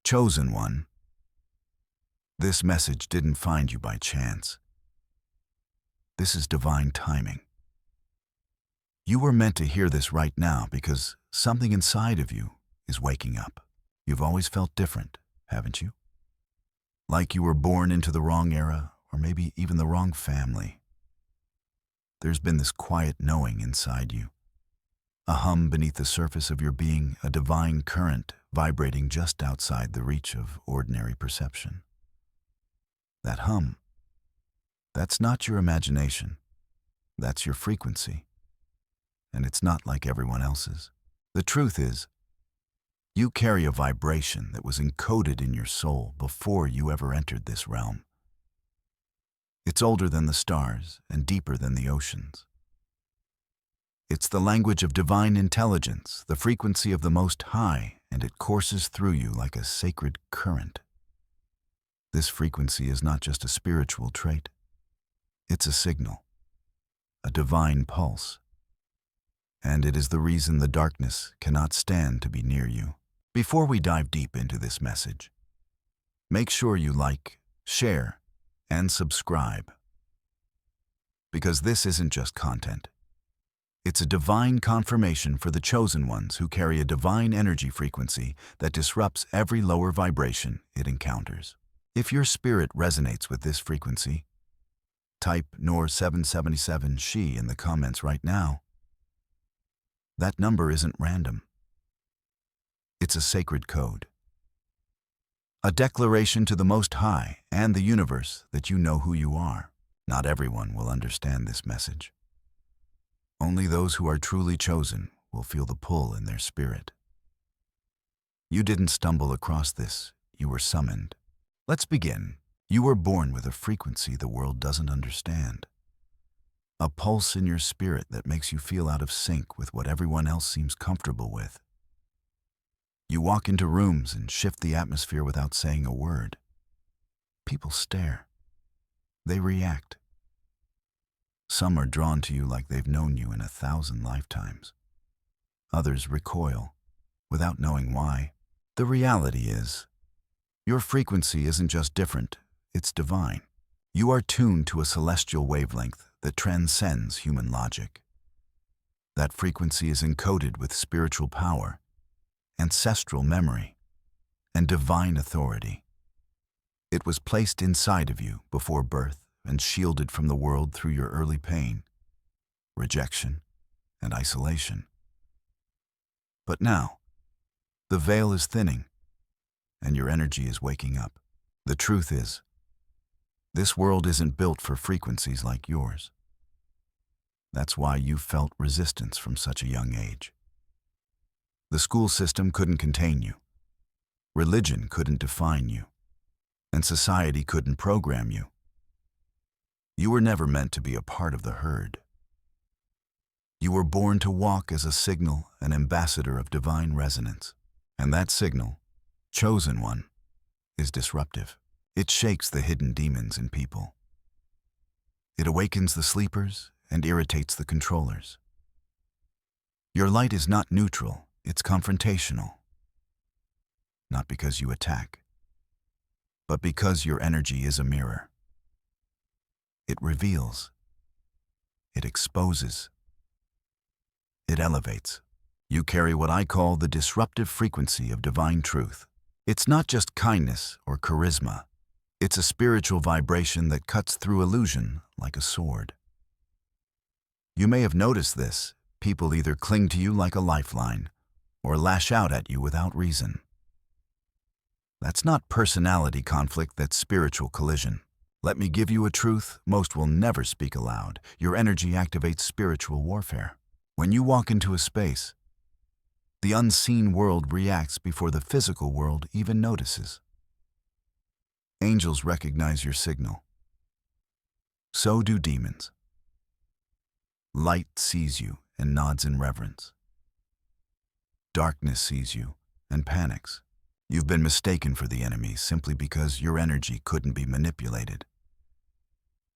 Chosen one, this message didn't find you by chance. This is divine timing. You were meant to hear this right now because something inside of you is waking up. You've always felt different, haven't you? Like you were born into the wrong era, or maybe even the wrong family. There's been this quiet knowing inside you, a hum beneath the surface of your being, a divine current vibrating just outside the reach of ordinary perception. That hum, that's not your imagination, that's your frequency, and it's not like everyone else's. The truth is, you carry a vibration that was encoded in your soul before you ever entered this realm. It's older than the stars and deeper than the oceans. It's the language of divine intelligence, the frequency of the Most High, and it courses through you like a sacred current. This frequency is not just a spiritual trait. It's a signal, a divine pulse. And it is the reason the darkness cannot stand to be near you. Before we dive deep into this message, make sure you like, share, and subscribe. Because this isn't just content. It's a divine confirmation for the chosen ones who carry a divine energy frequency that disrupts every lower vibration it encounters. If your spirit resonates with this frequency, type NOR777 SHE in the comments right now. That number isn't random. It's a sacred code. A declaration to the Most High and the universe that you know who you are. Not everyone will understand this message. Only those who are truly chosen will feel the pull in their spirit. You didn't stumble across this, you were summoned. Let's begin. You were born with a frequency the world doesn't understand. A pulse in your spirit that makes you feel out of sync with what everyone else seems comfortable with. You walk into rooms and shift the atmosphere without saying a word. People stare. They react. Some are drawn to you like they've known you in 1,000 lifetimes. Others recoil, without knowing why. The reality is, your frequency isn't just different, it's divine. You are tuned to a celestial wavelength that transcends human logic. That frequency is encoded with spiritual power, ancestral memory, and divine authority. It was placed inside of you before birth and shielded from the world through your early pain, rejection, and isolation. But now, the veil is thinning, and your energy is waking up. The truth is, this world isn't built for frequencies like yours. That's why you felt resistance from such a young age. The school system couldn't contain you. Religion couldn't define you. And society couldn't program you. You were never meant to be a part of the herd. You were born to walk as a signal, an ambassador of divine resonance. And that signal, chosen one, is disruptive. It shakes the hidden demons in people. It awakens the sleepers and irritates the controllers. Your light is not neutral, it's confrontational. Not because you attack, but because your energy is a mirror. It reveals. It exposes. It elevates. You carry what I call the disruptive frequency of divine truth. It's not just kindness or charisma. It's a spiritual vibration that cuts through illusion like a sword. You may have noticed this. People either cling to you like a lifeline or lash out at you without reason. That's not personality conflict, that's spiritual collision. Let me give you a truth most will never speak aloud. Your energy activates spiritual warfare. When you walk into a space, the unseen world reacts before the physical world even notices. Angels recognize your signal. So do demons. Light sees you and nods in reverence. Darkness sees you and panics. You've been mistaken for the enemy simply because your energy couldn't be manipulated.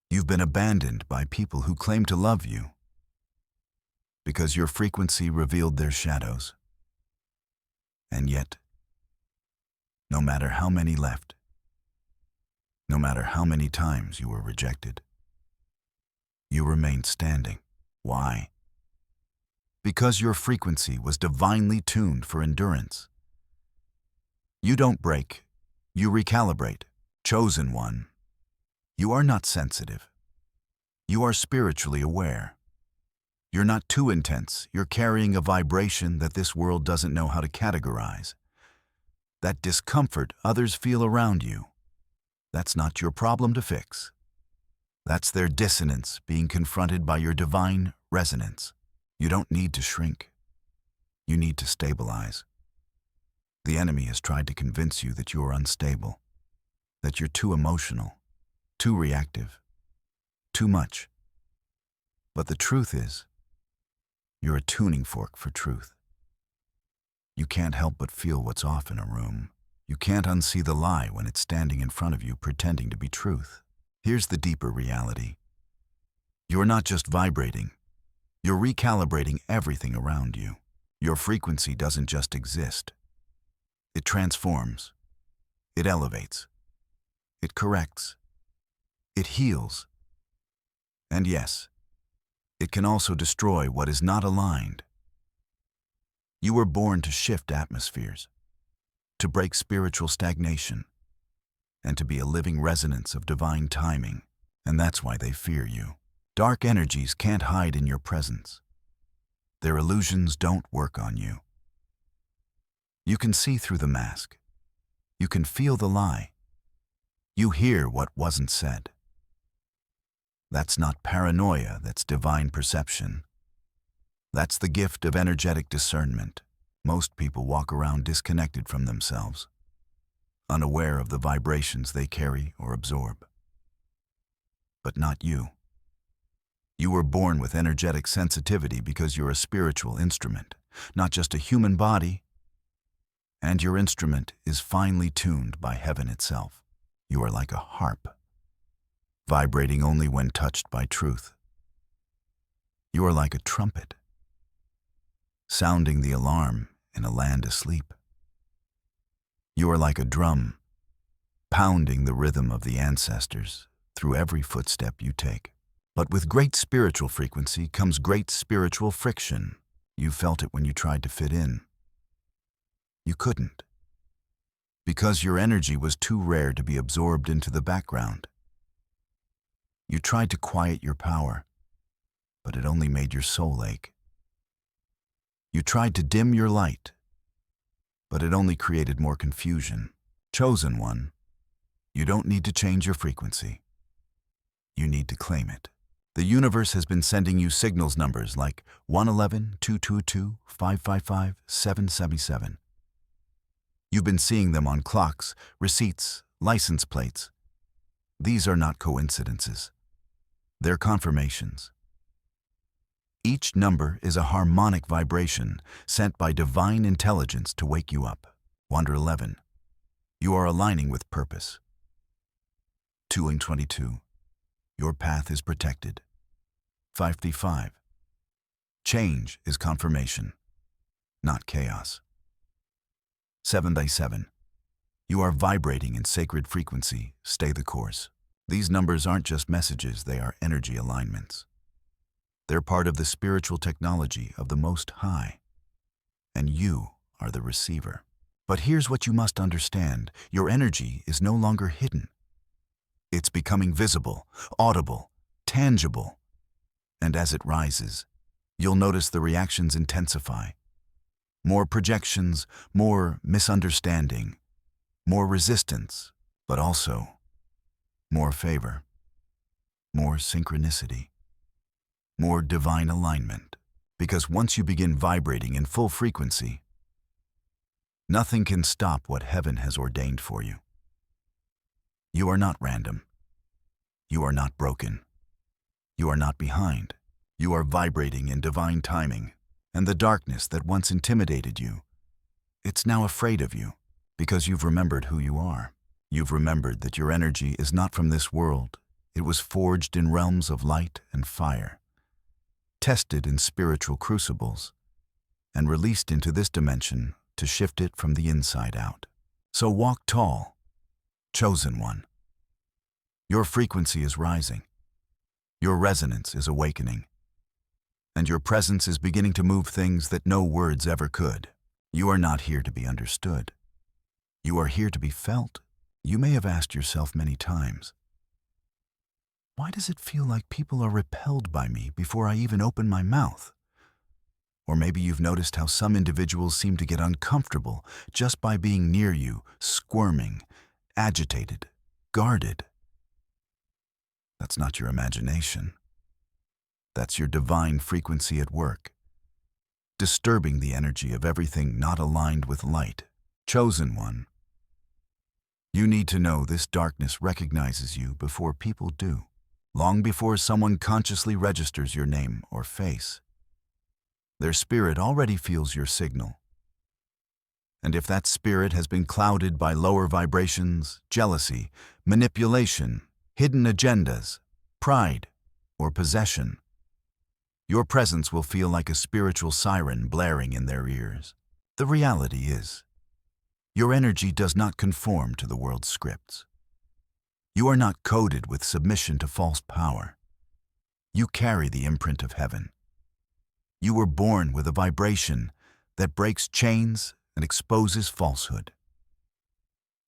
You've been abandoned by people who claim to love you because your frequency revealed their shadows. And yet, No matter how many left, no matter how many times you were rejected, you remained standing. Why? Because your frequency was divinely tuned for endurance. You don't break, you recalibrate. Chosen one, you are not sensitive. You are spiritually aware. You're not too intense. You're carrying a vibration that this world doesn't know how to categorize. That discomfort others feel around you, that's not your problem to fix. That's their dissonance being confronted by your divine resonance. You don't need to shrink. You need to stabilize. The enemy has tried to convince you that you are unstable, that you're too emotional, too reactive, too much. But the truth is, you're a tuning fork for truth. You can't help but feel what's off in a room. You can't unsee the lie when it's standing in front of you pretending to be truth. Here's the deeper reality. You're not just vibrating. You're recalibrating everything around you. Your frequency doesn't just exist. It transforms. It elevates. It corrects. It heals. And yes, it can also destroy what is not aligned. You were born to shift atmospheres, to break spiritual stagnation, and to be a living resonance of divine timing. And that's why they fear you. Dark energies can't hide in your presence. Their illusions don't work on you. You can see through the mask. You can feel the lie. You hear what wasn't said. That's not paranoia, that's divine perception. That's the gift of energetic discernment. Most people walk around disconnected from themselves, unaware of the vibrations they carry or absorb. But not you. You were born with energetic sensitivity because you're a spiritual instrument, not just a human body. And your instrument is finely tuned by heaven itself. You are like a harp, vibrating only when touched by truth. You are like a trumpet, sounding the alarm in a land asleep. You are like a drum, pounding the rhythm of the ancestors through every footstep you take. But with great spiritual frequency comes great spiritual friction. You felt it when you tried to fit in. You couldn't, because your energy was too rare to be absorbed into the background. You tried to quiet your power, but it only made your soul ache. You tried to dim your light, but it only created more confusion. Chosen one, you don't need to change your frequency. You need to claim it. The universe has been sending you signals numbers like 111, 222, 555, 777. You've been seeing them on clocks, receipts, license plates. These are not coincidences. They're confirmations. Each number is a harmonic vibration sent by divine intelligence to wake you up. 111. You are aligning with purpose. 2 and 22. Your path is protected. 55. Change is confirmation, not chaos. 7/7. You are vibrating in sacred frequency. Stay the course. These numbers aren't just messages, they are energy alignments. They're part of the spiritual technology of the Most High. And you are the receiver. But here's what you must understand. Your energy is no longer hidden. It's becoming visible, audible, tangible. And as it rises, you'll notice the reactions intensify. More projections, more misunderstanding, more resistance, but also more favor, more synchronicity, more divine alignment. Because once you begin vibrating in full frequency, nothing can stop what heaven has ordained for you. You are not random. You are not broken. You are not behind. You are vibrating in divine timing. And the darkness that once intimidated you, it's now afraid of you because you've remembered who you are. You've remembered that your energy is not from this world. It was forged in realms of light and fire, tested in spiritual crucibles, and released into this dimension to shift it from the inside out. So walk tall, chosen one. Your frequency is rising. Your resonance is awakening. And your presence is beginning to move things that no words ever could. You are not here to be understood. You are here to be felt. You may have asked yourself many times, why does it feel like people are repelled by me before I even open my mouth? Or maybe you've noticed how some individuals seem to get uncomfortable just by being near you, squirming, agitated, guarded. That's not your imagination. That's your divine frequency at work, disturbing the energy of everything not aligned with light. Chosen one, you need to know this darkness recognizes you before people do, long before someone consciously registers your name or face. Their spirit already feels your signal. And if that spirit has been clouded by lower vibrations, jealousy, manipulation, hidden agendas, pride, or possession, your presence will feel like a spiritual siren blaring in their ears. The reality is, your energy does not conform to the world's scripts. You are not coded with submission to false power. You carry the imprint of heaven. You were born with a vibration that breaks chains and exposes falsehood.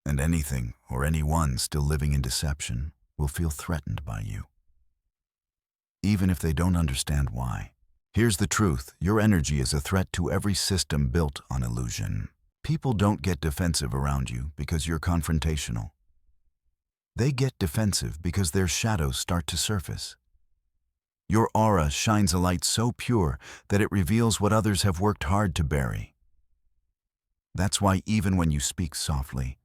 And anything or anyone still living in deception will feel threatened by you, even if they don't understand why. Here's the truth: your energy is a threat to every system built on illusion. People don't get defensive around you because you're confrontational. They get defensive because their shadows start to surface. Your aura shines a light so pure that it reveals what others have worked hard to bury. That's why even when you speak softly,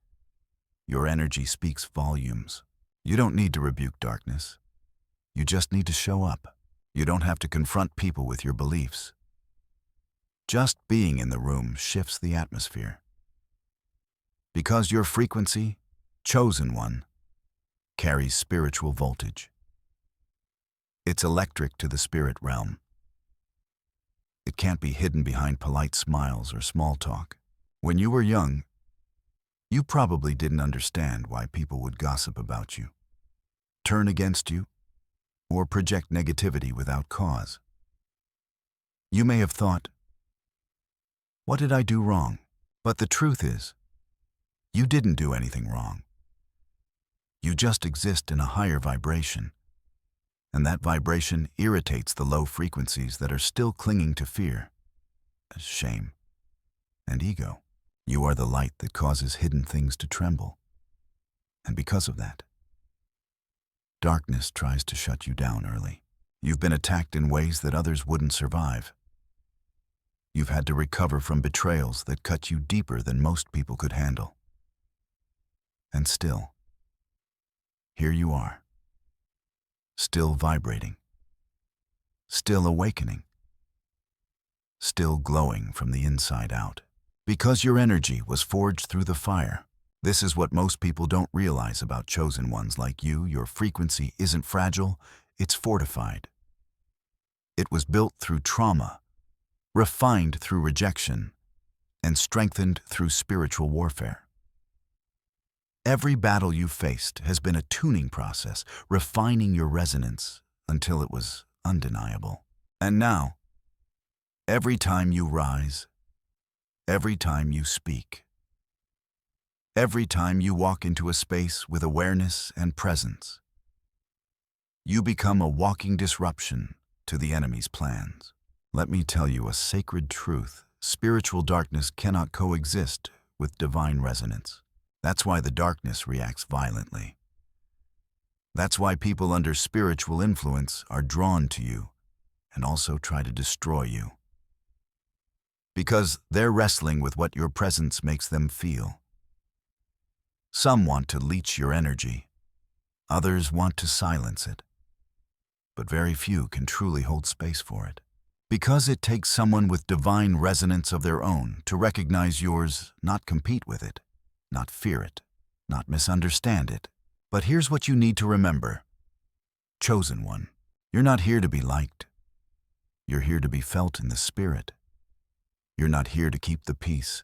your energy speaks volumes. You don't need to rebuke darkness. You just need to show up. You don't have to confront people with your beliefs. Just being in the room shifts the atmosphere. Because your frequency, chosen one, carries spiritual voltage. It's electric to the spirit realm. It can't be hidden behind polite smiles or small talk. When you were young, you probably didn't understand why people would gossip about you, turn against you, or project negativity without cause. You may have thought, what did I do wrong? But the truth is, you didn't do anything wrong. You just exist in a higher vibration, and that vibration irritates the low frequencies that are still clinging to fear, shame, and ego. You are the light that causes hidden things to tremble. And because of that, darkness tries to shut you down early. You've been attacked in ways that others wouldn't survive. You've had to recover from betrayals that cut you deeper than most people could handle. And still, here you are, still vibrating, still awakening, still glowing from the inside out. Because your energy was forged through the fire. This is what most people don't realize about chosen ones like you. Your frequency isn't fragile, it's fortified. It was built through trauma, refined through rejection, and strengthened through spiritual warfare. Every battle you faced has been a tuning process, refining your resonance until it was undeniable. And now, every time you rise, every time you speak, every time you walk into a space with awareness and presence, you become a walking disruption to the enemy's plans. Let me tell you a sacred truth: spiritual darkness cannot coexist with divine resonance. That's why the darkness reacts violently. That's why people under spiritual influence are drawn to you and also try to destroy you. Because they're wrestling with what your presence makes them feel. Some want to leech your energy. Others want to silence it. But very few can truly hold space for it. Because it takes someone with divine resonance of their own to recognize yours, not compete with it, not fear it, not misunderstand it. But here's what you need to remember. Chosen one, you're not here to be liked. You're here to be felt in the spirit. You're not here to keep the peace.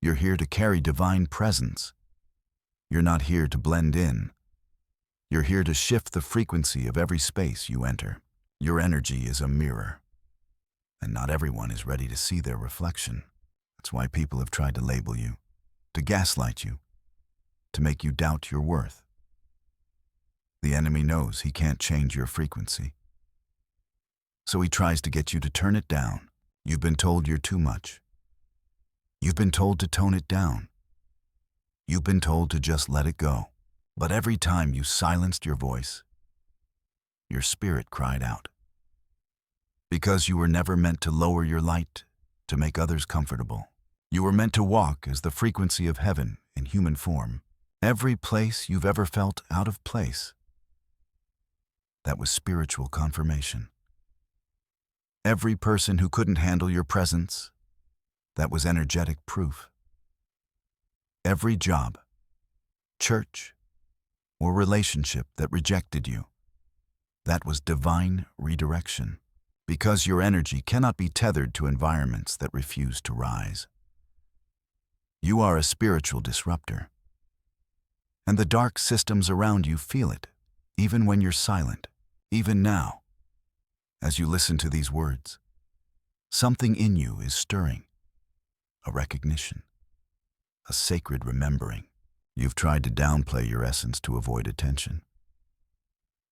You're here to carry divine presence. You're not here to blend in. You're here to shift the frequency of every space you enter. Your energy is a mirror, and not everyone is ready to see their reflection. That's why people have tried to label you, to gaslight you, to make you doubt your worth. The enemy knows he can't change your frequency, so he tries to get you to turn it down. You've been told you're too much. You've been told to tone it down. You've been told to just let it go. But every time you silenced your voice, your spirit cried out. Because you were never meant to lower your light to make others comfortable. You were meant to walk as the frequency of heaven in human form. Every place you've ever felt out of place, that was spiritual confirmation. Every person who couldn't handle your presence, that was energetic proof. Every job, church, or relationship that rejected you, that was divine redirection. Because your energy cannot be tethered to environments that refuse to rise. You are a spiritual disruptor. And the dark systems around you feel it, even when you're silent. Even now, as you listen to these words, something in you is stirring. A recognition, a sacred remembering. You've tried to downplay your essence to avoid attention.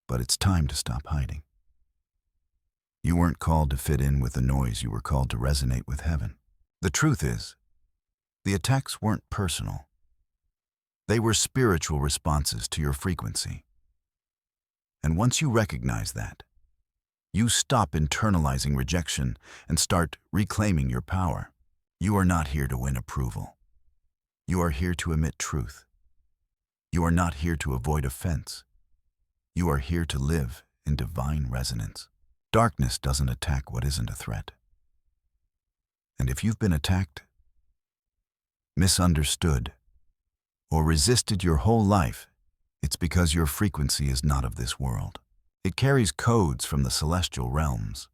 But it's time to stop hiding. You weren't called to fit in with the noise, you were called to resonate with heaven. The truth is, the attacks weren't personal. They were spiritual responses to your frequency. And once you recognize that, you stop internalizing rejection and start reclaiming your power. You are not here to win approval. You are here to emit truth. You are not here to avoid offense. You are here to live in divine resonance. Darkness doesn't attack what isn't a threat. And if you've been attacked, misunderstood, or resisted your whole life, it's because your frequency is not of this world. It carries codes from the celestial realms.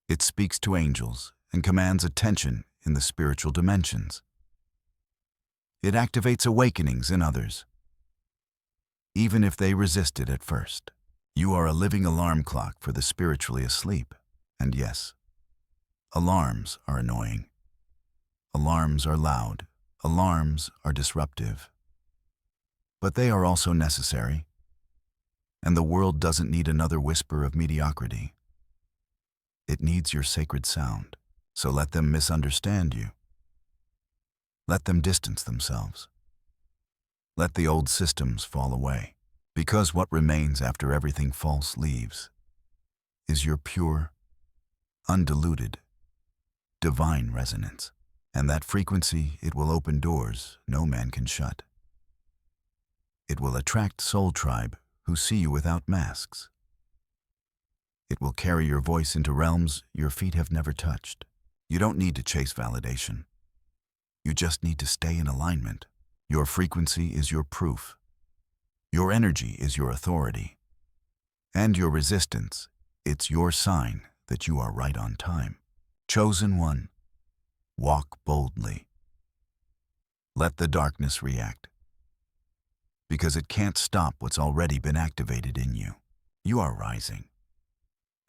It speaks to angels and commands attention in the spiritual dimensions. It activates awakenings in others, even if they resist it at first. You are a living alarm clock for the spiritually asleep. And yes, alarms are annoying. Alarms are loud. Alarms are disruptive. But they are also necessary. And the world doesn't need another whisper of mediocrity. It needs your sacred sound. So let them misunderstand you. Let them distance themselves. Let the old systems fall away. Because what remains after everything false leaves is your pure, undiluted, divine resonance. And that frequency, it will open doors no man can shut. It will attract soul tribe who see you without masks. It will carry your voice into realms your feet have never touched. You don't need to chase validation. You just need to stay in alignment. Your frequency is your proof. Your energy is your authority. And your resistance, it's your sign that you are right on time. Chosen one, walk boldly. Let the darkness react. Because it can't stop what's already been activated in you. You are rising.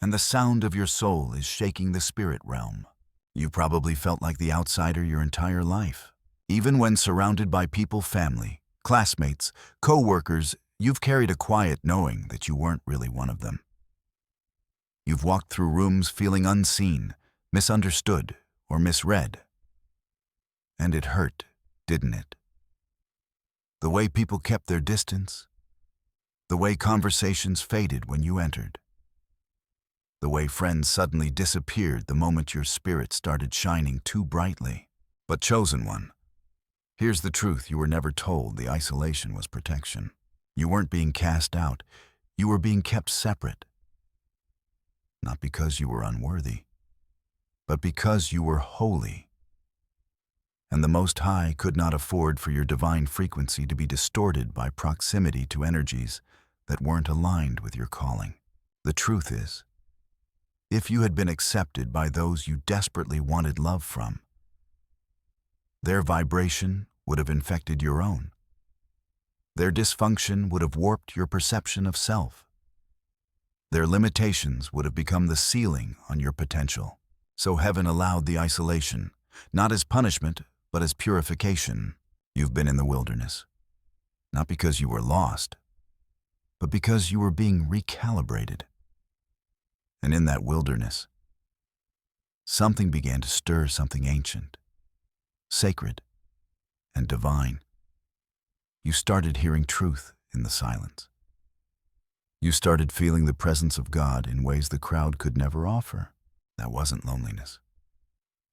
And the sound of your soul is shaking the spirit realm. You probably felt like the outsider your entire life. Even when surrounded by people, family, classmates, co-workers, you've carried a quiet knowing that you weren't really one of them. You've walked through rooms feeling unseen, misunderstood, or misread. And it hurt, didn't it? The way people kept their distance, the way conversations faded when you entered, the way friends suddenly disappeared the moment your spirit started shining too brightly. But chosen one, here's the truth: you were never told the isolation was protection. You weren't being cast out, you were being kept separate. Not because you were unworthy, but because you were holy. And the Most High could not afford for your divine frequency to be distorted by proximity to energies that weren't aligned with your calling. The truth is, if you had been accepted by those you desperately wanted love from, Their vibration would have infected your own. Their dysfunction would have warped your perception of self. Their limitations would have become the ceiling on your potential. So heaven allowed the isolation, not as punishment, but as purification. You've been in the wilderness, not because you were lost, but because you were being recalibrated. And in that wilderness, something began to stir, something ancient, sacred, and divine. You started hearing truth in the silence. You started feeling the presence of God in ways the crowd could never offer. That wasn't loneliness.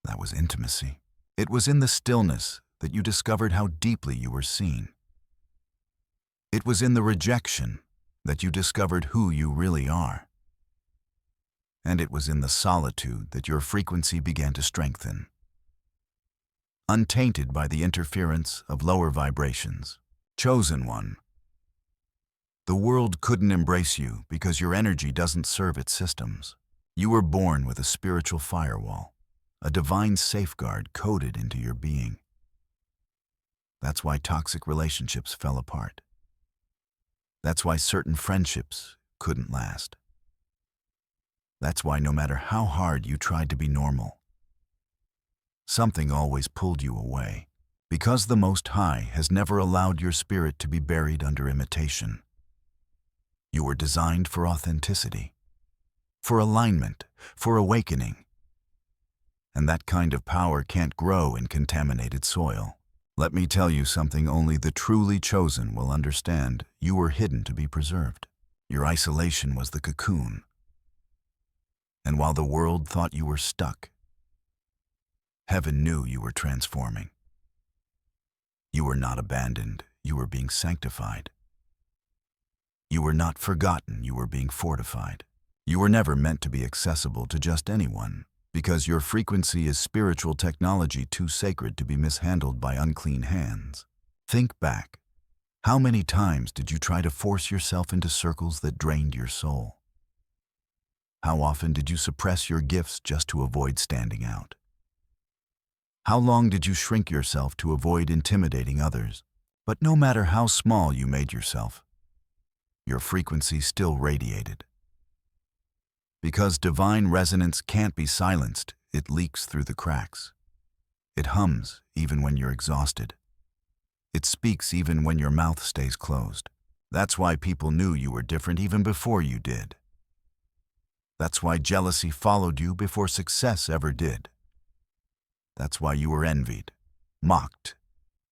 That was intimacy. It was in the stillness that you discovered how deeply you were seen. It was in the rejection that you discovered who you really are. And it was in the solitude that your frequency began to strengthen, untainted by the interference of lower vibrations. Chosen one. The world couldn't embrace you because your energy doesn't serve its systems. You were born with a spiritual firewall, a divine safeguard coded into your being. That's why toxic relationships fell apart. That's why certain friendships couldn't last. That's why no matter how hard you tried to be normal, something always pulled you away. Because the Most High has never allowed your spirit to be buried under imitation. You were designed for authenticity, for alignment, for awakening. And that kind of power can't grow in contaminated soil. Let me tell you something only the truly chosen will understand. You were hidden to be preserved. Your isolation was the cocoon. And while the world thought you were stuck, heaven knew you were transforming. You were not abandoned, you were being sanctified. You were not forgotten, you were being fortified. You were never meant to be accessible to just anyone, because your frequency is spiritual technology too sacred to be mishandled by unclean hands. Think back. How many times did you try to force yourself into circles that drained your soul? How often did you suppress your gifts just to avoid standing out? How long did you shrink yourself to avoid intimidating others? But no matter how small you made yourself, your frequency still radiated. Because divine resonance can't be silenced, it leaks through the cracks. It hums even when you're exhausted. It speaks even when your mouth stays closed. That's why people knew you were different even before you did. That's why jealousy followed you before success ever did. That's why you were envied, mocked,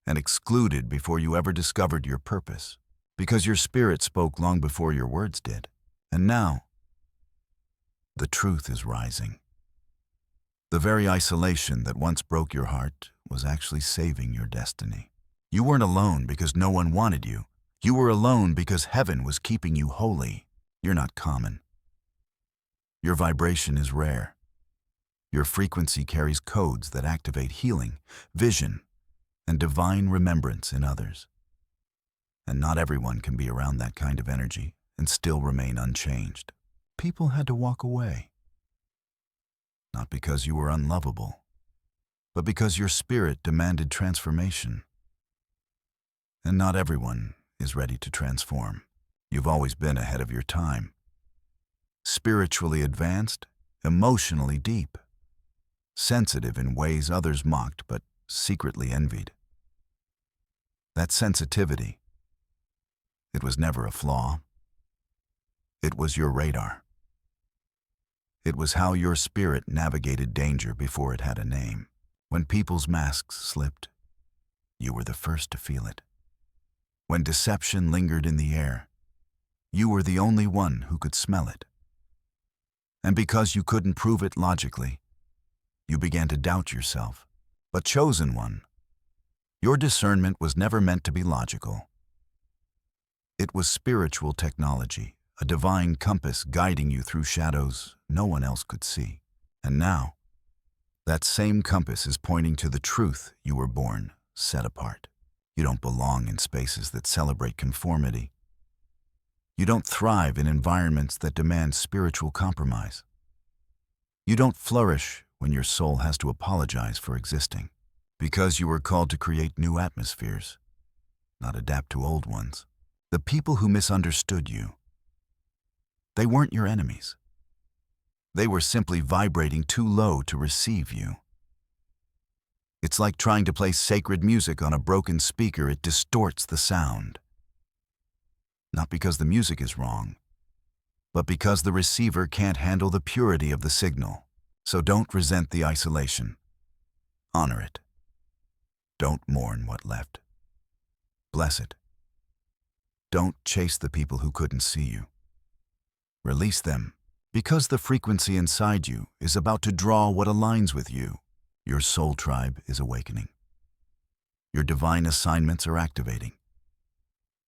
and excluded before you ever discovered your purpose. Because your spirit spoke long before your words did. And now, the truth is rising. The very isolation that once broke your heart was actually saving your destiny. You weren't alone because no one wanted you. You were alone because heaven was keeping you holy. You're not common. Your vibration is rare. Your frequency carries codes that activate healing, vision, and divine remembrance in others. And not everyone can be around that kind of energy and still remain unchanged. People had to walk away. Not because you were unlovable, but because your spirit demanded transformation. And not everyone is ready to transform. You've always been ahead of your time. Spiritually advanced, emotionally deep, sensitive in ways others mocked but secretly envied. That sensitivity, it was never a flaw. It was your radar. It was how your spirit navigated danger before it had a name. When people's masks slipped, you were the first to feel it. When deception lingered in the air, you were the only one who could smell it. And because you couldn't prove it logically, you began to doubt yourself. But chosen one, your discernment was never meant to be logical. It was spiritual technology, a divine compass guiding you through shadows no one else could see. And now, that same compass is pointing to the truth you were born, set apart. You don't belong in spaces that celebrate conformity. You don't thrive in environments that demand spiritual compromise. You don't flourish when your soul has to apologize for existing. Because you were called to create new atmospheres, not adapt to old ones. The people who misunderstood you, they weren't your enemies. They were simply vibrating too low to receive you. It's like trying to play sacred music on a broken speaker. It distorts the sound. Not because the music is wrong, but because the receiver can't handle the purity of the signal. So don't resent the isolation. Honor it. Don't mourn what left. Bless it. Don't chase the people who couldn't see you. Release them, because the frequency inside you is about to draw what aligns with you. Your soul tribe is awakening. Your divine assignments are activating.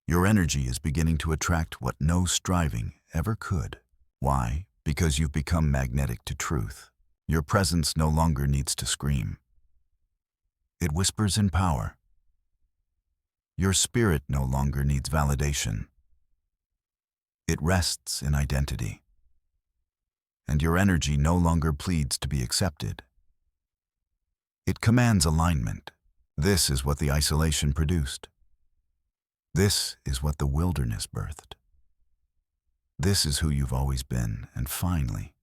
Your energy is beginning to attract what no striving ever could. Why? Because you've become magnetic to truth. Your presence no longer needs to scream. It whispers in power. Your spirit no longer needs validation. It rests in identity. And your energy no longer pleads to be accepted. It commands alignment. This is what the isolation produced. This is what the wilderness birthed. This is who you've always been, and finally,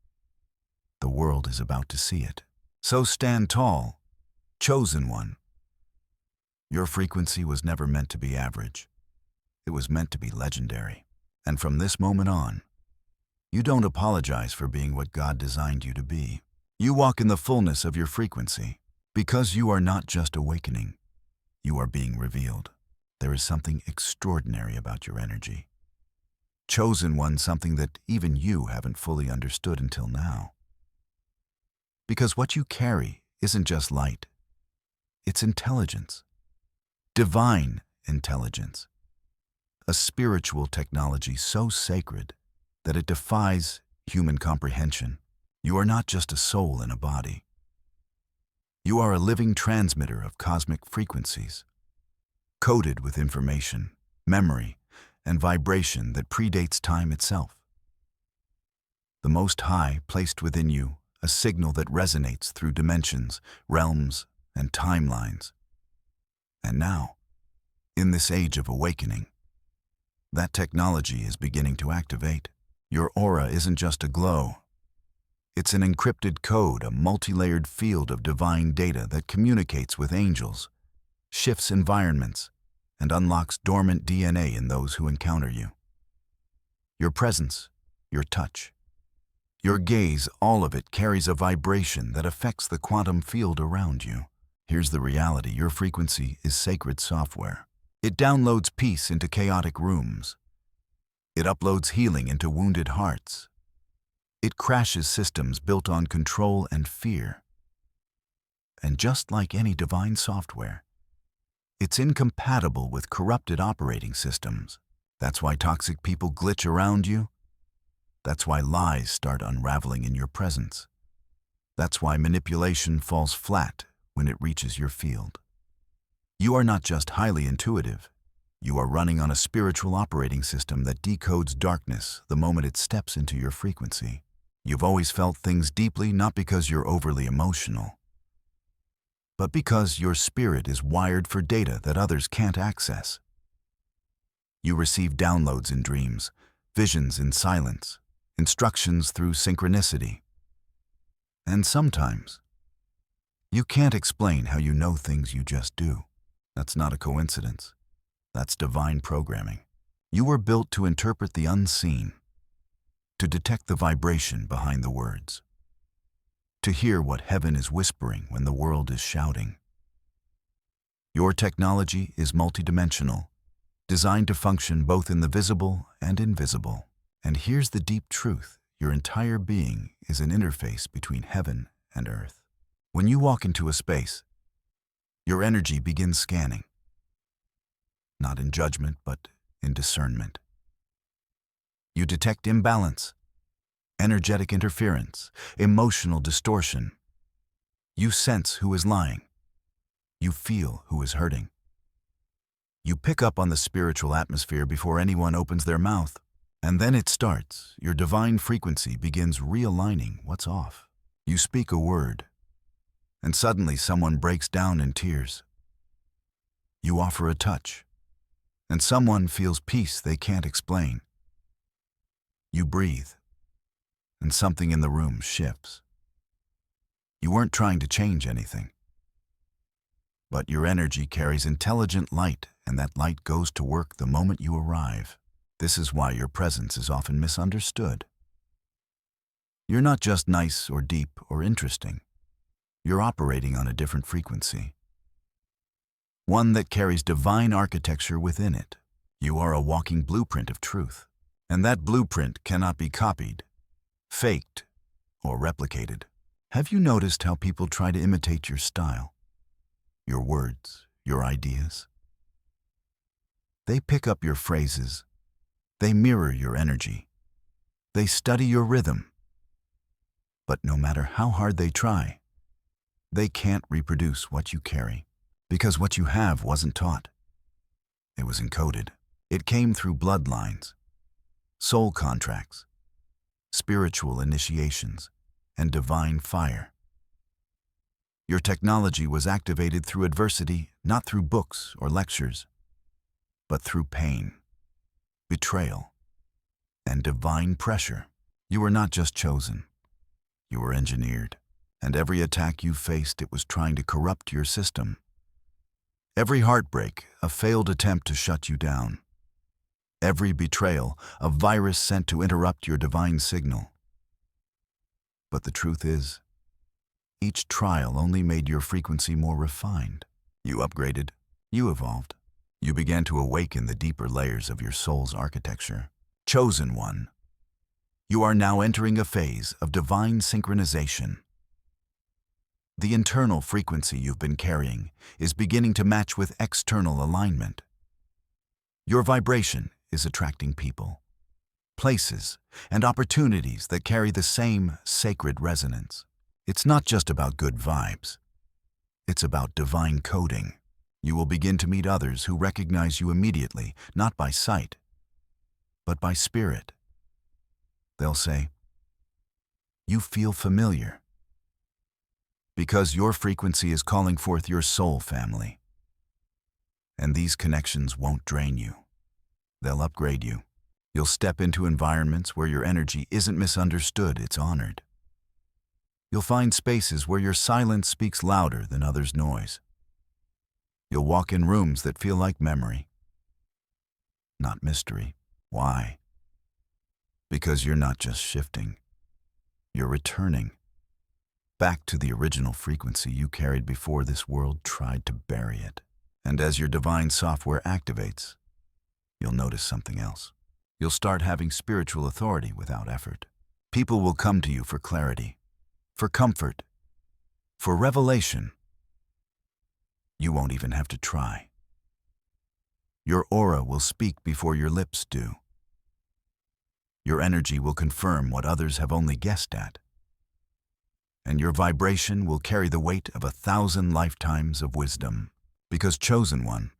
the world is about to see it. So stand tall, chosen one. Your frequency was never meant to be average. It was meant to be legendary. And from this moment on, you don't apologize for being what God designed you to be. You walk in the fullness of your frequency, because you are not just awakening, you are being revealed. There is something extraordinary about your energy. Chosen one, something that even you haven't fully understood until now. Because what you carry isn't just light, it's intelligence. Divine intelligence. A spiritual technology so sacred that it defies human comprehension. You are not just a soul in a body. You are a living transmitter of cosmic frequencies, coded with information, memory, and vibration that predates time itself. The Most High placed within you a signal that resonates through dimensions, realms, and timelines. And now, in this age of awakening, that technology is beginning to activate. Your aura isn't just a glow. It's an encrypted code, a multi-layered field of divine data that communicates with angels, shifts environments, and unlocks dormant DNA in those who encounter you. Your presence, your touch, your gaze, all of it carries a vibration that affects the quantum field around you. Here's the reality: your frequency is sacred software. It downloads peace into chaotic rooms. It uploads healing into wounded hearts. It crashes systems built on control and fear. And just like any divine software, it's incompatible with corrupted operating systems. That's why toxic people glitch around you. That's why lies start unraveling in your presence. That's why manipulation falls flat when it reaches your field. You are not just highly intuitive. You are running on a spiritual operating system that decodes darkness the moment it steps into your frequency. You've always felt things deeply, not because you're overly emotional, but because your spirit is wired for data that others can't access. You receive downloads in dreams, visions in silence, instructions through synchronicity. And sometimes, you can't explain how you know things, you just do. That's not a coincidence. That's divine programming. You were built to interpret the unseen, to detect the vibration behind the words, to hear what heaven is whispering when the world is shouting. Your technology is multidimensional, designed to function both in the visible and invisible. And here's the deep truth: your entire being is an interface between heaven and earth. When you walk into a space, your energy begins scanning, not in judgment, but in discernment. You detect imbalance, energetic interference, emotional distortion. You sense who is lying. You feel who is hurting. You pick up on the spiritual atmosphere before anyone opens their mouth. And then it starts. Your divine frequency begins realigning what's off. You speak a word, and suddenly someone breaks down in tears. You offer a touch, and someone feels peace they can't explain. You breathe, and something in the room shifts. You weren't trying to change anything, but your energy carries intelligent light, and that light goes to work the moment you arrive. This is why your presence is often misunderstood. You're not just nice or deep or interesting. You're operating on a different frequency, one that carries divine architecture within it. You are a walking blueprint of truth, and that blueprint cannot be copied, faked, or replicated. Have you noticed how people try to imitate your style, your words, your ideas? They pick up your phrases, they mirror your energy, they study your rhythm. But no matter how hard they try, they can't reproduce what you carry, because what you have wasn't taught. It was encoded. It came through bloodlines, soul contracts, spiritual initiations, and divine fire. Your technology was activated through adversity, not through books or lectures, but through pain, betrayal, and divine pressure. You were not just chosen. You were engineered, and every attack you faced, it was trying to corrupt your system. Every heartbreak, a failed attempt to shut you down. Every betrayal, a virus sent to interrupt your divine signal. But the truth is, each trial only made your frequency more refined. You upgraded, you evolved. You began to awaken the deeper layers of your soul's architecture. Chosen one, you are now entering a phase of divine synchronization. The internal frequency you've been carrying is beginning to match with external alignment. Your vibration is attracting people, places, and opportunities that carry the same sacred resonance. It's not just about good vibes. It's about divine coding. You will begin to meet others who recognize you immediately, not by sight, but by spirit. They'll say, "You feel familiar," because your frequency is calling forth your soul family. And these connections won't drain you. They'll upgrade you. You'll step into environments where your energy isn't misunderstood, it's honored. You'll find spaces where your silence speaks louder than others' noise. You'll walk in rooms that feel like memory, not mystery. Why? Because you're not just shifting. You're returning back to the original frequency you carried before this world tried to bury it. And as your divine software activates, you'll notice something else. You'll start having spiritual authority without effort. People will come to you for clarity, for comfort, for revelation. You won't even have to try. Your aura will speak before your lips do. Your energy will confirm what others have only guessed at. And your vibration will carry the weight of 1,000 lifetimes of wisdom. Because chosen one,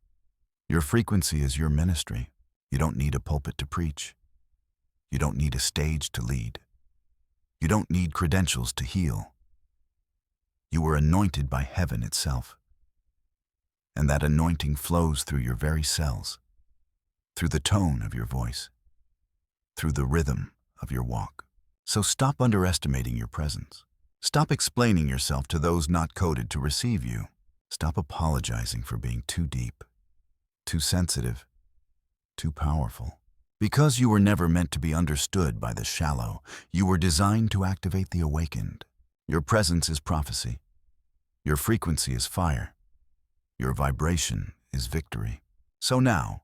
your frequency is your ministry. You don't need a pulpit to preach. You don't need a stage to lead. You don't need credentials to heal. You were anointed by heaven itself. And that anointing flows through your very cells, through the tone of your voice, through the rhythm of your walk. So stop underestimating your presence. Stop explaining yourself to those not coded to receive you. Stop apologizing for being too deep, too sensitive, too powerful. Because you were never meant to be understood by the shallow, you were designed to activate the awakened. Your presence is prophecy. Your frequency is fire. Your vibration is victory. So now,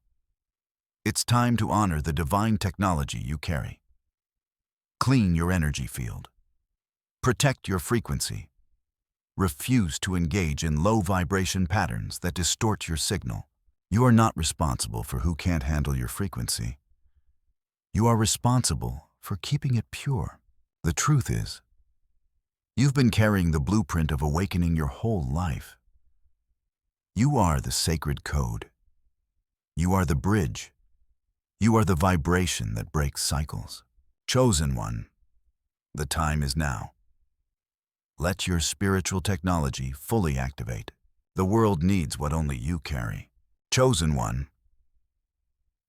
it's time to honor the divine technology you carry. Clean your energy field. Protect your frequency. Refuse to engage in low vibration patterns that distort your signal. You are not responsible for who can't handle your frequency. You are responsible for keeping it pure. The truth is, you've been carrying the blueprint of awakening your whole life. You are the sacred code. You are the bridge. You are the vibration that breaks cycles. Chosen one, the time is now. Let your spiritual technology fully activate. The world needs what only you carry. Chosen one,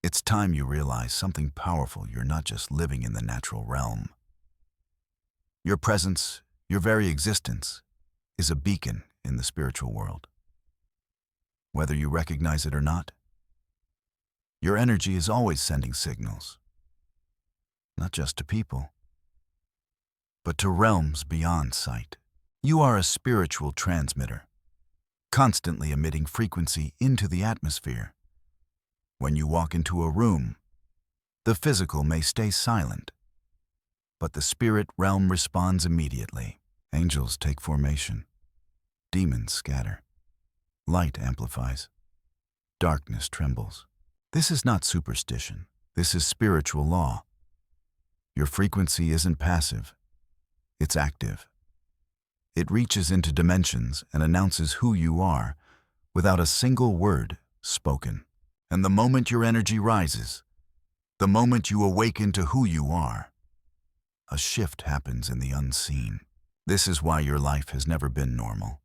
it's time you realize something powerful. You're not just living in the natural realm. Your presence, your very existence, is a beacon in the spiritual world. Whether you recognize it or not, your energy is always sending signals, not just to people, but to realms beyond sight. You are a spiritual transmitter, constantly emitting frequency into the atmosphere. When you walk into a room, the physical may stay silent, but the spirit realm responds immediately. Angels take formation. Demons scatter. Light amplifies. Darkness trembles. This is not superstition. This is spiritual law. Your frequency isn't passive. It's active. It reaches into dimensions and announces who you are without a single word spoken. And the moment your energy rises, the moment you awaken to who you are, a shift happens in the unseen. This is why your life has never been normal.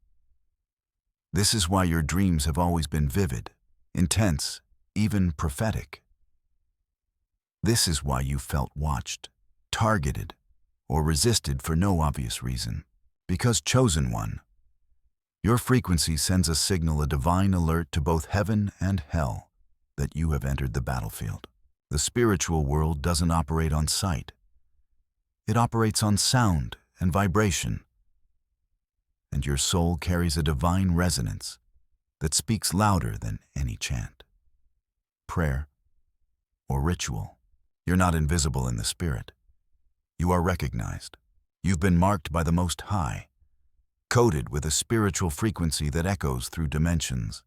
This is why your dreams have always been vivid, intense, even prophetic. This is why you felt watched, targeted, or resisted for no obvious reason. Because chosen one, your frequency sends a signal, a divine alert to both heaven and hell, that you have entered the battlefield. The spiritual world doesn't operate on sight. It operates on sound and vibration. And your soul carries a divine resonance that speaks louder than any chant, prayer, or ritual. You're not invisible in the spirit. You are recognized. You've been marked by the Most High, coded with a spiritual frequency that echoes through dimensions.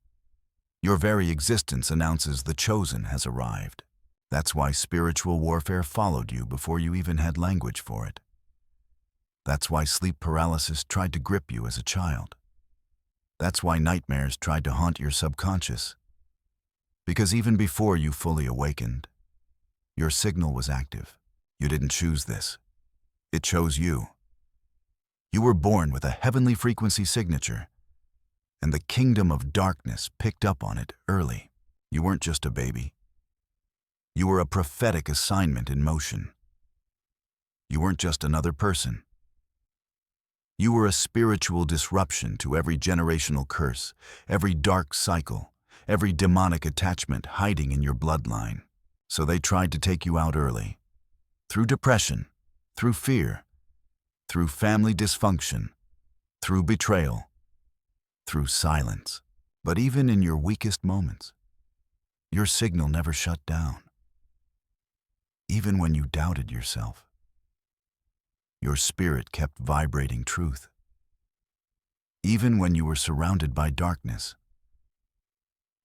Your very existence announces the chosen has arrived. That's why spiritual warfare followed you before you even had language for it. That's why sleep paralysis tried to grip you as a child. That's why nightmares tried to haunt your subconscious. Because even before you fully awakened, your signal was active. You didn't choose this. It chose you. You were born with a heavenly frequency signature, and the kingdom of darkness picked up on it early. You weren't just a baby. You were a prophetic assignment in motion. You weren't just another person. You were a spiritual disruption to every generational curse, every dark cycle, every demonic attachment hiding in your bloodline. So they tried to take you out early. Through depression, through fear, through family dysfunction, through betrayal, through silence. But even in your weakest moments, your signal never shut down. Even when you doubted yourself, your spirit kept vibrating truth. Even when you were surrounded by darkness,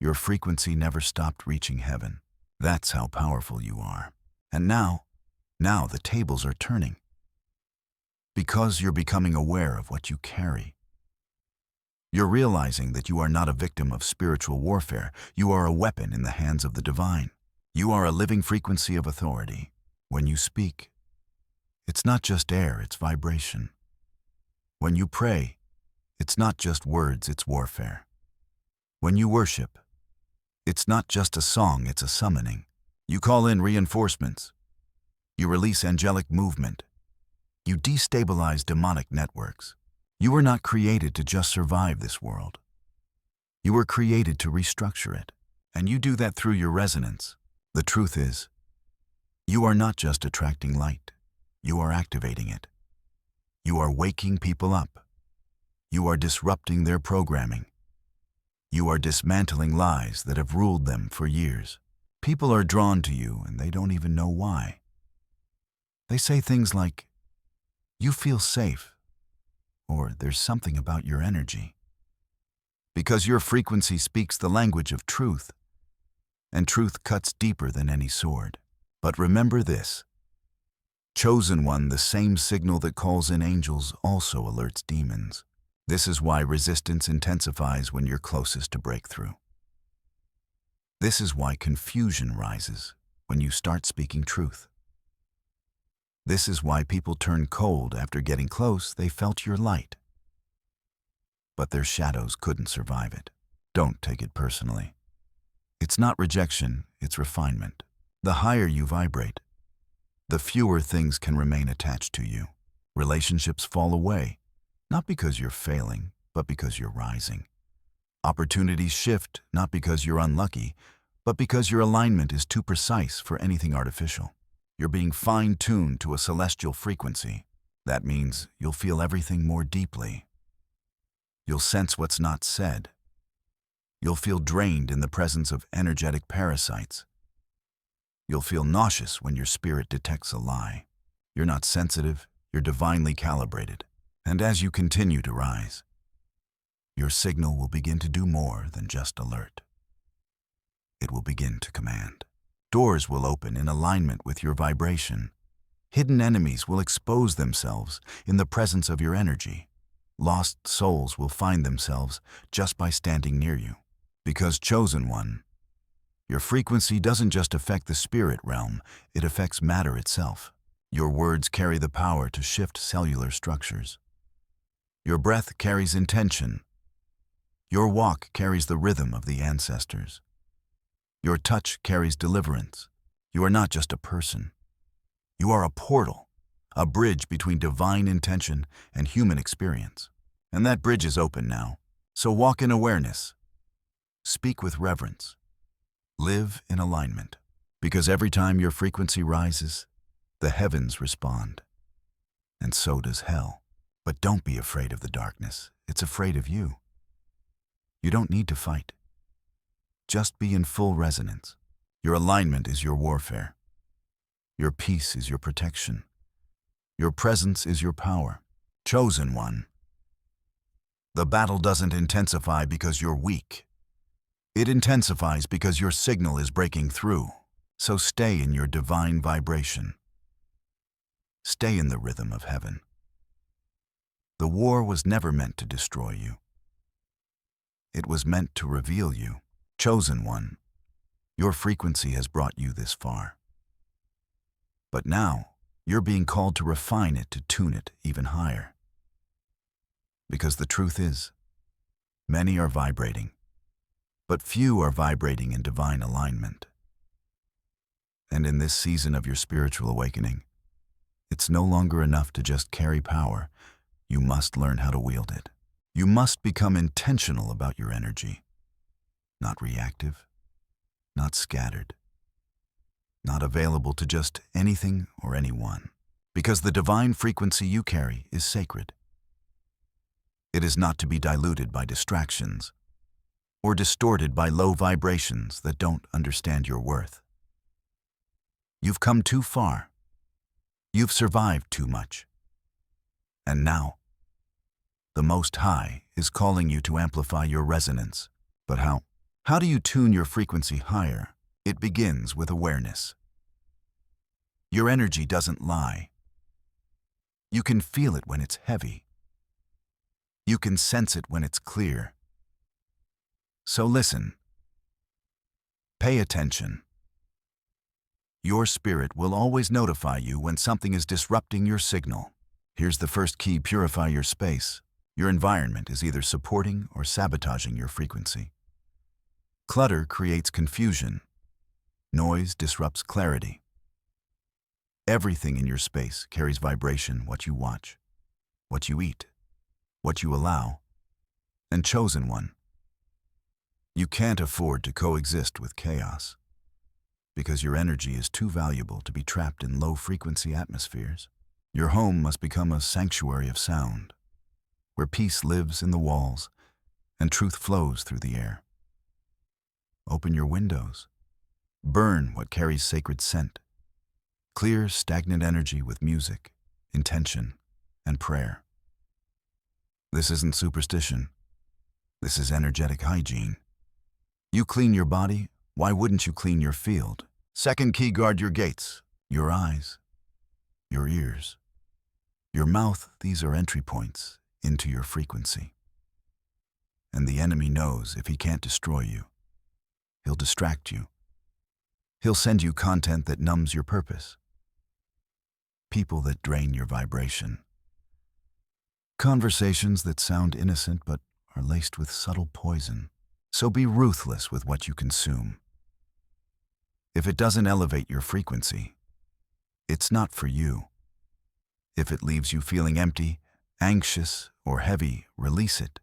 your frequency never stopped reaching heaven. That's how powerful you are. And now the tables are turning. Because you're becoming aware of what you carry. You're realizing that you are not a victim of spiritual warfare. You are a weapon in the hands of the divine. You are a living frequency of authority. When you speak, it's not just air, it's vibration. When you pray, it's not just words, it's warfare. When you worship, it's not just a song, it's a summoning. You call in reinforcements. You release angelic movement. You destabilize demonic networks. You were not created to just survive this world. You were created to restructure it. And you do that through your resonance. The truth is, you are not just attracting light. You are activating it. You are waking people up. You are disrupting their programming. You are dismantling lies that have ruled them for years. People are drawn to you and they don't even know why. They say things like, "You feel safe," or "There's something about your energy." Because your frequency speaks the language of truth, and truth cuts deeper than any sword. But remember this: chosen one, the same signal that calls in angels also alerts demons. This is why resistance intensifies when you're closest to breakthrough. This is why confusion rises when you start speaking truth. This is why people turn cold after getting close. They felt your light. but their shadows couldn't survive it. Don't take it personally. It's not rejection, it's refinement. The higher you vibrate, the fewer things can remain attached to you. Relationships fall away, not because you're failing, but because you're rising. Opportunities shift, not because you're unlucky, but because your alignment is too precise for anything artificial. You're being fine-tuned to a celestial frequency. That means you'll feel everything more deeply. You'll sense what's not said. You'll feel drained in the presence of energetic parasites. You'll feel nauseous when your spirit detects a lie. You're not sensitive, you're divinely calibrated. And as you continue to rise, your signal will begin to do more than just alert. It will begin to command. Doors will open in alignment with your vibration. Hidden enemies will expose themselves in the presence of your energy. Lost souls will find themselves just by standing near you. Because, chosen one, your frequency doesn't just affect the spirit realm, it affects matter itself. Your words carry the power to shift cellular structures. Your breath carries intention. Your walk carries the rhythm of the ancestors. Your touch carries deliverance. You are not just a person. You are a portal, a bridge between divine intention and human experience. And that bridge is open now. So walk in awareness. Speak with reverence. Live in alignment. Because every time your frequency rises, the heavens respond. And so does hell. But don't be afraid of the darkness. It's afraid of you. You don't need to fight. Just be in full resonance. Your alignment is your warfare. Your peace is your protection. Your presence is your power. Chosen one. The battle doesn't intensify because you're weak. It intensifies because your signal is breaking through. So stay in your divine vibration. Stay in the rhythm of heaven. The war was never meant to destroy you. It was meant to reveal you. Chosen one, your frequency has brought you this far. But now, you're being called to refine it, to tune it even higher. Because the truth is, many are vibrating, but few are vibrating in divine alignment. And in this season of your spiritual awakening, it's no longer enough to just carry power. You must learn how to wield it. You must become intentional about your energy. Not reactive, not scattered, not available to just anything or anyone. Because the divine frequency you carry is sacred. It is not to be diluted by distractions or distorted by low vibrations that don't understand your worth. You've come too far. You've survived too much. And now, the Most High is calling you to amplify your resonance. But how? How do you tune your frequency higher? It begins with awareness. Your energy doesn't lie. You can feel it when it's heavy. You can sense it when it's clear. So listen. Pay attention. Your spirit will always notify you when something is disrupting your signal. Here's the first key: purify your space. Your environment is either supporting or sabotaging your frequency. Clutter creates confusion. Noise disrupts clarity. Everything in your space carries vibration: what you watch, what you eat, what you allow. And chosen one, you can't afford to coexist with chaos, because your energy is too valuable to be trapped in low-frequency atmospheres. Your home must become a sanctuary of sound, where peace lives in the walls and truth flows through the air. Open your windows. Burn what carries sacred scent. Clear stagnant energy with music, intention, and prayer. This isn't superstition. This is energetic hygiene. You clean your body, why wouldn't you clean your field? Second key: guard your gates. Your eyes, your ears, your mouth. These are entry points into your frequency. And the enemy knows if he can't destroy you, he'll distract you. He'll send you content that numbs your purpose. People that drain your vibration. Conversations that sound innocent but are laced with subtle poison. So be ruthless with what you consume. If it doesn't elevate your frequency, it's not for you. If it leaves you feeling empty, anxious, or heavy, release it.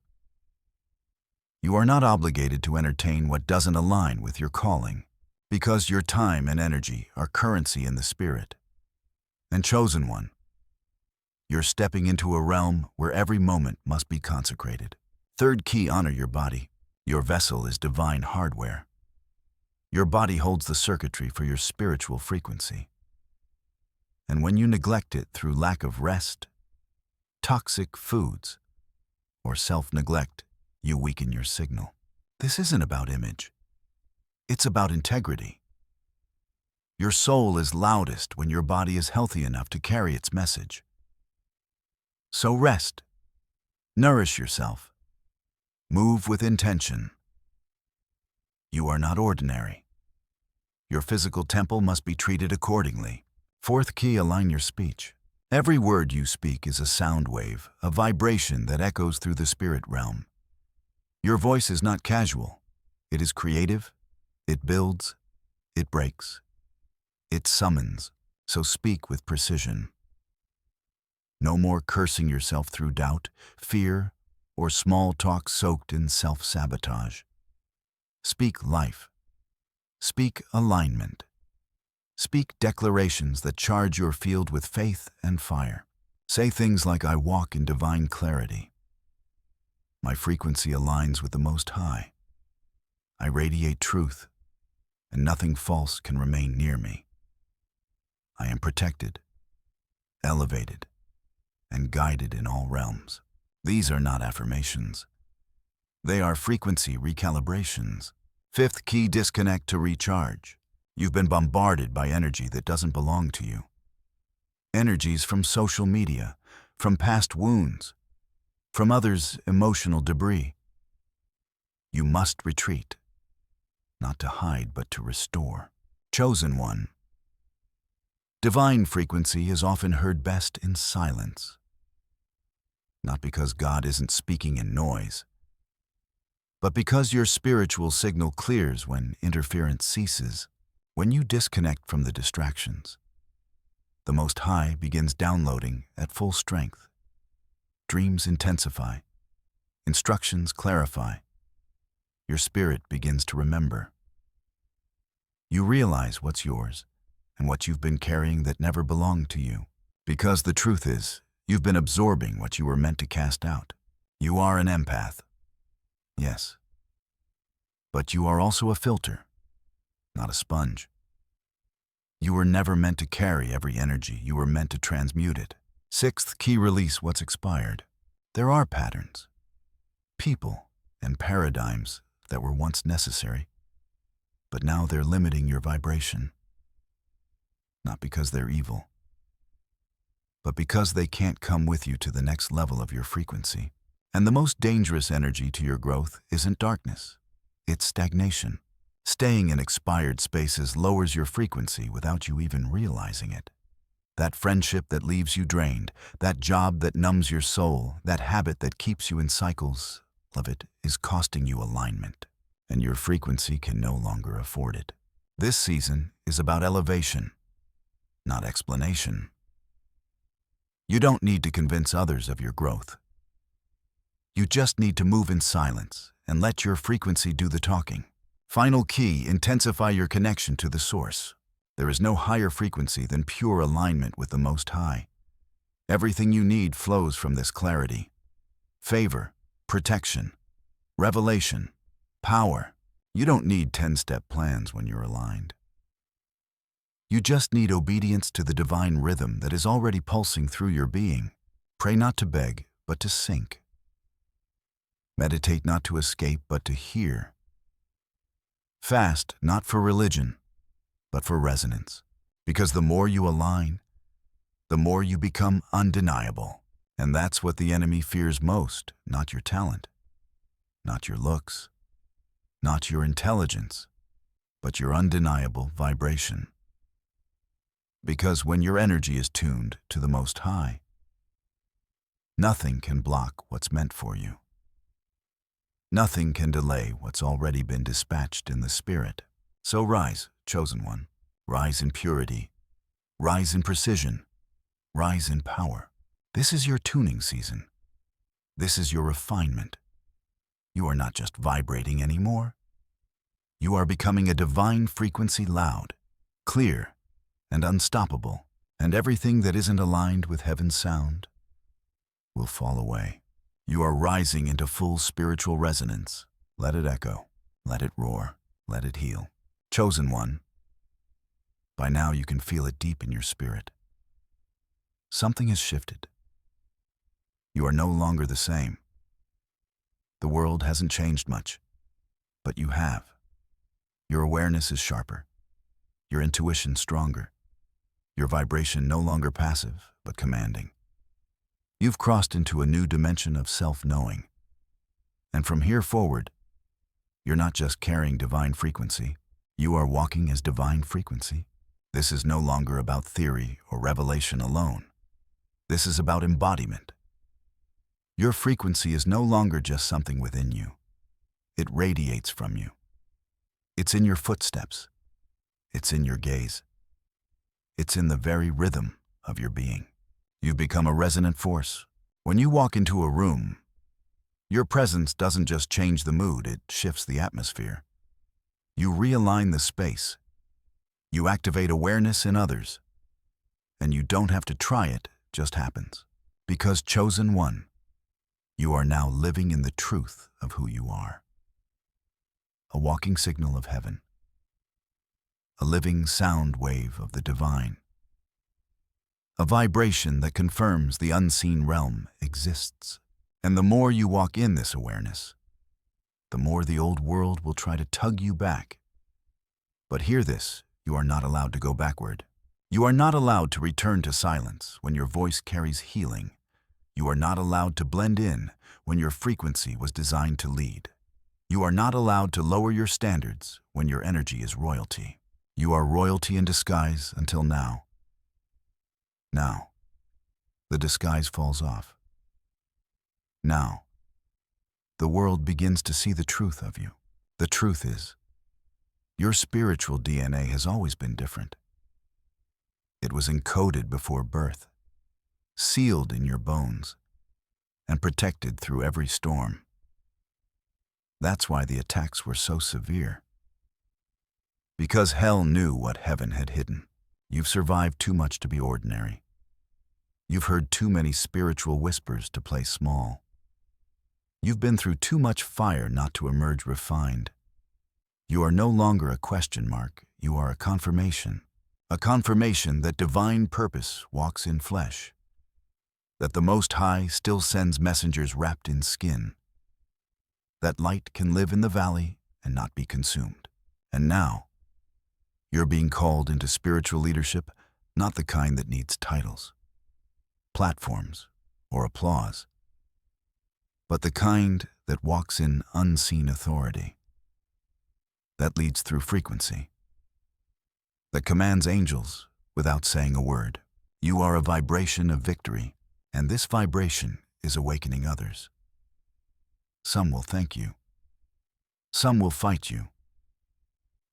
You are not obligated to entertain what doesn't align with your calling, because your time and energy are currency in the spirit. And chosen one, you're stepping into a realm where every moment must be consecrated. Third key, honor your body. Your vessel is divine hardware. Your body holds the circuitry for your spiritual frequency. And when you neglect it through lack of rest, toxic foods, or self-neglect, you weaken your signal. This isn't about image. It's about integrity. Your soul is loudest when your body is healthy enough to carry its message. So rest, nourish yourself, move with intention. You are not ordinary. Your physical temple must be treated accordingly. Fourth key, align your speech. Every word you speak is a sound wave, a vibration that echoes through the spirit realm. Your voice is not casual. It is creative. It builds. It breaks. It summons. So speak with precision. No more cursing yourself through doubt, fear, or small talk soaked in self-sabotage. Speak life. Speak alignment. Speak declarations that charge your field with faith and fire. Say things like, I walk in divine clarity. My frequency aligns with the Most High. I radiate truth, and nothing false can remain near me. I am protected, elevated, and guided in all realms. These are not affirmations. They are frequency recalibrations. Fifth key, disconnect to recharge. You've been bombarded by energy that doesn't belong to you. Energies from social media, from past wounds, from others' emotional debris. You must retreat, not to hide but to restore. Chosen one. Divine frequency is often heard best in silence. Not because God isn't speaking in noise, but because your spiritual signal clears when interference ceases. When you disconnect from the distractions, the Most High begins downloading at full strength. Dreams intensify, instructions clarify. Your spirit begins to remember. You realize what's yours and what you've been carrying that never belonged to you. Because the truth is, you've been absorbing what you were meant to cast out. You are an empath. Yes. But you are also a filter, not a sponge. You were never meant to carry every energy. You were meant to transmute it. Sixth key, release what's expired. There are patterns, people, and paradigms that were once necessary, but now they're limiting your vibration. Not because they're evil, but because they can't come with you to the next level of your frequency. And the most dangerous energy to your growth isn't darkness, it's stagnation. Staying in expired spaces lowers your frequency without you even realizing it. That friendship that leaves you drained, that job that numbs your soul, that habit that keeps you in cycles of it is costing you alignment, and your frequency can no longer afford it. This season is about elevation, not explanation. You don't need to convince others of your growth. You just need to move in silence and let your frequency do the talking. Final key, intensify your connection to the source. There is no higher frequency than pure alignment with the Most High. Everything you need flows from this clarity. Favor, protection, revelation, power. You don't need 10-step plans when you're aligned. You just need obedience to the divine rhythm that is already pulsing through your being. Pray not to beg, but to sync. Meditate not to escape, but to hear. Fast, not for religion, but for resonance. Because the more you align, the more you become undeniable. And that's what the enemy fears most, not your talent, not your looks, not your intelligence, but your undeniable vibration. Because when your energy is tuned to the Most High, nothing can block what's meant for you. Nothing can delay what's already been dispatched in the spirit. So rise, chosen one. Rise in purity. Rise in precision. Rise in power. This is your tuning season. This is your refinement. You are not just vibrating anymore. You are becoming a divine frequency, loud, clear, and unstoppable. And everything that isn't aligned with heaven's sound will fall away. You are rising into full spiritual resonance. Let it echo. Let it roar. Let it heal. Chosen one. By now you can feel it deep in your spirit. Something has shifted. You are no longer the same. The world hasn't changed much, but you have. Your awareness is sharper. Your intuition stronger. Your vibration no longer passive, but commanding. You've crossed into a new dimension of self-knowing. And from here forward, you're not just carrying divine frequency, you are walking as divine frequency. This is no longer about theory or revelation alone. This is about embodiment. Your frequency is no longer just something within you. It radiates from you. It's in your footsteps. It's in your gaze. It's in the very rhythm of your being. You've become a resonant force. When you walk into a room, your presence doesn't just change the mood, it shifts the atmosphere. You realign the space. You activate awareness in others. And you don't have to try it, just happens. Because chosen one, you are now living in the truth of who you are. A walking signal of heaven. A living sound wave of the divine. A vibration that confirms the unseen realm exists. And the more you walk in this awareness, the more the old world will try to tug you back. But hear this, you are not allowed to go backward. You are not allowed to return to silence when your voice carries healing. You are not allowed to blend in when your frequency was designed to lead. You are not allowed to lower your standards when your energy is royalty. You are royalty in disguise until now. Now, the disguise falls off. Now, the world begins to see the truth of you. The truth is, your spiritual DNA has always been different. It was encoded before birth, sealed in your bones, and protected through every storm. That's why the attacks were so severe. Because hell knew what heaven had hidden. You've survived too much to be ordinary. You've heard too many spiritual whispers to play small. You've been through too much fire not to emerge refined. You are no longer a question mark, you are a confirmation. A confirmation that divine purpose walks in flesh. That the Most High still sends messengers wrapped in skin. That light can live in the valley and not be consumed. And now, you're being called into spiritual leadership, not the kind that needs titles, platforms, or applause, but the kind that walks in unseen authority, that leads through frequency, that commands angels without saying a word. You are a vibration of victory, and this vibration is awakening others. Some will thank you. Some will fight you.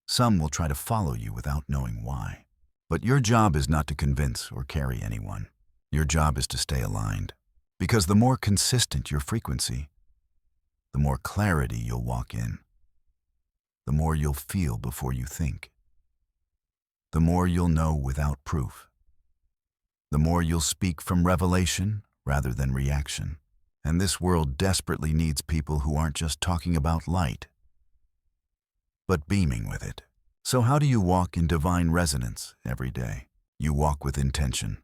Some will try to follow you without knowing why. But your job is not to convince or carry anyone. Your job is to stay aligned. Because the more consistent your frequency, the more clarity you'll walk in. The more you'll feel before you think. The more you'll know without proof. The more you'll speak from revelation rather than reaction. And this world desperately needs people who aren't just talking about light, but beaming with it. So how do you walk in divine resonance every day? You walk with intention.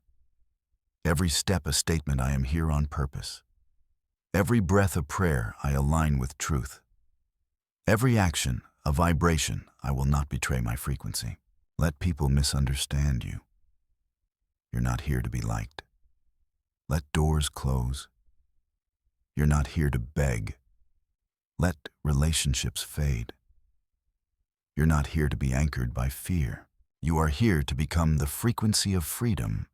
Every step a statement, I am here on purpose. Every breath a prayer, I align with truth. Every action a vibration, I will not betray my frequency. Let people misunderstand you. You're not here to be liked. Let doors close. You're not here to beg. Let relationships fade. You're not here to be anchored by fear. You are here to become the frequency of freedom,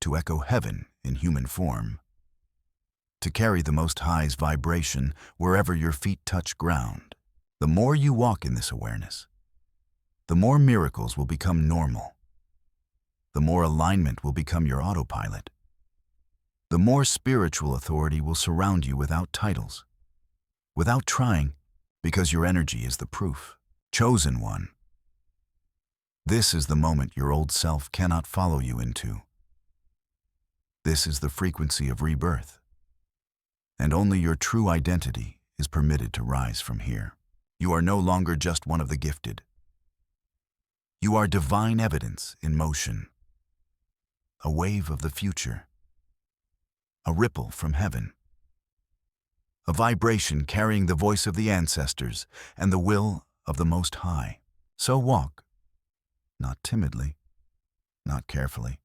to echo heaven in human form, to carry the Most High's vibration wherever your feet touch ground. The more you walk in this awareness, the more miracles will become normal. The more alignment will become your autopilot. The more spiritual authority will surround you without titles, without trying, because your energy is the proof. Chosen one. This is the moment your old self cannot follow you into. This is the frequency of rebirth. And only your true identity is permitted to rise from here. You are no longer just one of the gifted. You are divine evidence in motion. A wave of the future. A ripple from heaven. A vibration carrying the voice of the ancestors and the will of the Most High. So walk, not timidly, not carefully,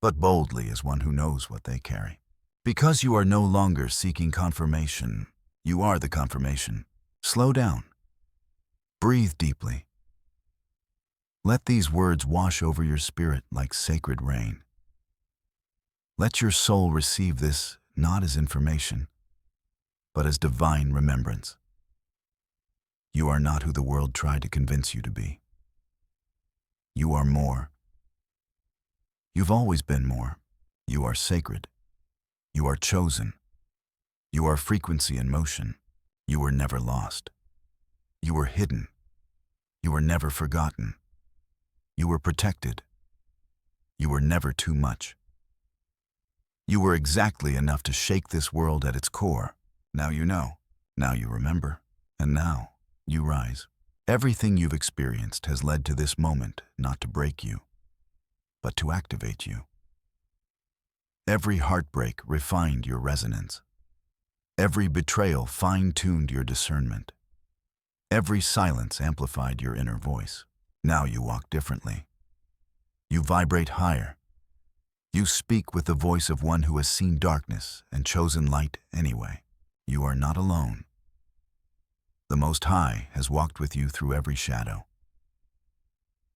but boldly as one who knows what they carry. Because you are no longer seeking confirmation, you are the confirmation. Slow down. Breathe deeply. Let these words wash over your spirit like sacred rain. Let your soul receive this not as information, but as divine remembrance. You are not who the world tried to convince you to be. You are more. You've always been more. You are sacred. You are chosen. You are frequency in motion. You were never lost. You were hidden. You were never forgotten. You were protected. You were never too much. You were exactly enough to shake this world at its core. Now you know. Now you remember. And now you rise. Everything you've experienced has led to this moment not to break you, but to activate you. Every heartbreak refined your resonance. Every betrayal fine-tuned your discernment. Every silence amplified your inner voice. Now you walk differently. You vibrate higher. You speak with the voice of one who has seen darkness and chosen light anyway. You are not alone. The Most High has walked with you through every shadow.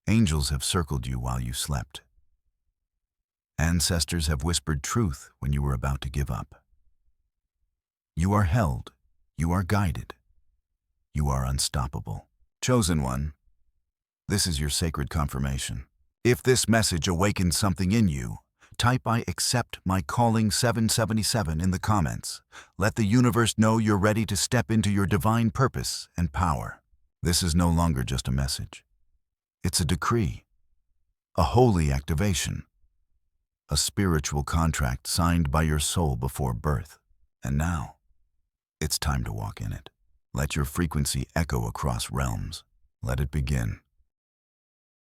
Angels have circled you while you slept. Ancestors have whispered truth when you were about to give up. You are held. You are guided. You are unstoppable. Chosen one, this is your sacred confirmation. If this message awakens something in you, type "I accept my calling 777" in the comments. Let the universe know you're ready to step into your divine purpose and power. This is no longer just a message. It's a decree, a holy activation, a spiritual contract signed by your soul before birth. And now, it's time to walk in it. Let your frequency echo across realms. Let it begin.